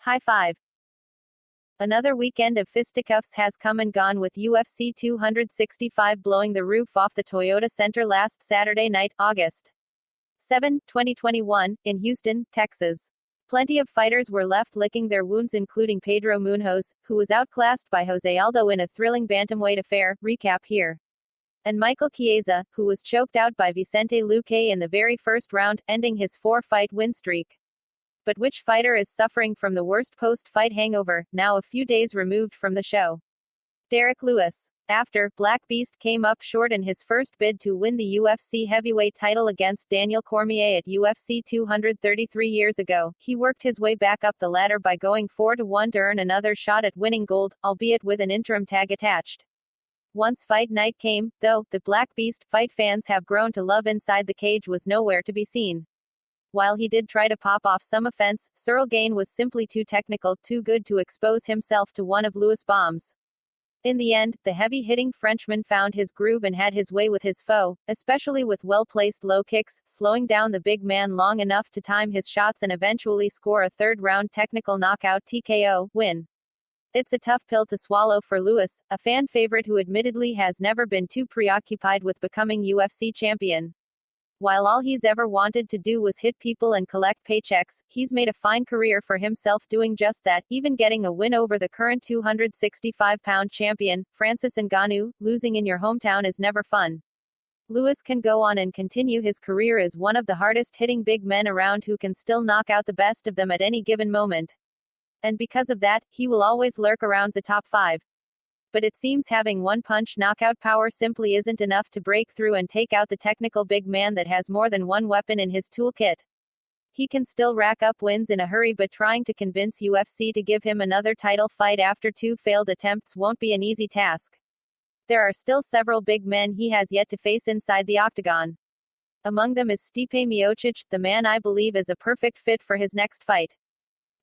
High five. Another weekend of fisticuffs has come and gone, with UFC 265 blowing the roof off the Toyota Center last Saturday night, August 7, 2021, in Houston, Texas. Plenty of fighters were left licking their wounds, including Pedro Munoz, who was outclassed by Jose Aldo in a thrilling bantamweight affair, recap here, and Michael Chiesa, who was choked out by Vicente Luque in the very first round, ending his 4-fight win streak. But which fighter is suffering from the worst post-fight hangover, now a few days removed from the show? Derrick Lewis. After Black Beast came up short in his first bid to win the UFC heavyweight title against Daniel Cormier at UFC 233 years ago, he worked his way back up the ladder by going 4-1 to earn another shot at winning gold, albeit with an interim tag attached. Once fight night came, though, the Black Beast, fight fans have grown to love inside the cage, was nowhere to be seen. While he did try to pop off some offense, Cyril Gane was simply too technical, too good to expose himself to one of Lewis' bombs. In the end, the heavy-hitting Frenchman found his groove and had his way with his foe, especially with well-placed low kicks, slowing down the big man long enough to time his shots and eventually score a third-round technical knockout TKO win. It's a tough pill to swallow for Lewis, a fan favorite who admittedly has never been too preoccupied with becoming UFC champion. While all he's ever wanted to do was hit people and collect paychecks, he's made a fine career for himself doing just that, even getting a win over the current 265-pound champion, Francis Ngannou. Losing in your hometown is never fun. Lewis can go on and continue his career as one of the hardest-hitting big men around who can still knock out the best of them at any given moment. And because of that, he will always lurk around the top 5. But it seems having one-punch knockout power simply isn't enough to break through and take out the technical big man that has more than one weapon in his toolkit. He can still rack up wins in a hurry, but trying to convince UFC to give him another title fight after 2 failed attempts won't be an easy task. There are still several big men he has yet to face inside the octagon. Among them is Stipe Miocic, the man I believe is a perfect fit for his next fight.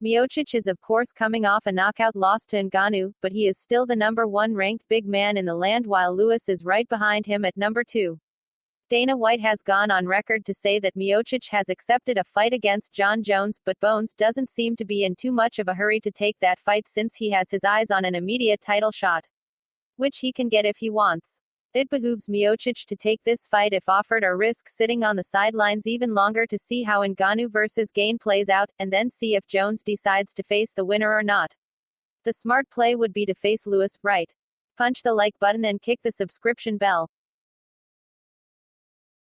Miocic is of course coming off a knockout loss to Ngannou, but he is still the number 1 ranked big man in the land, while Lewis is right behind him at number 2. Dana White has gone on record to say that Miocic has accepted a fight against Jon Jones, but Bones doesn't seem to be in too much of a hurry to take that fight since he has his eyes on an immediate title shot, which he can get if he wants. It behooves Miocic to take this fight if offered, or risk sitting on the sidelines even longer to see how Ngannou versus Gane plays out, and then see if Jones decides to face the winner or not. The smart play would be to face Lewis, right? Punch the like button and kick the subscription bell.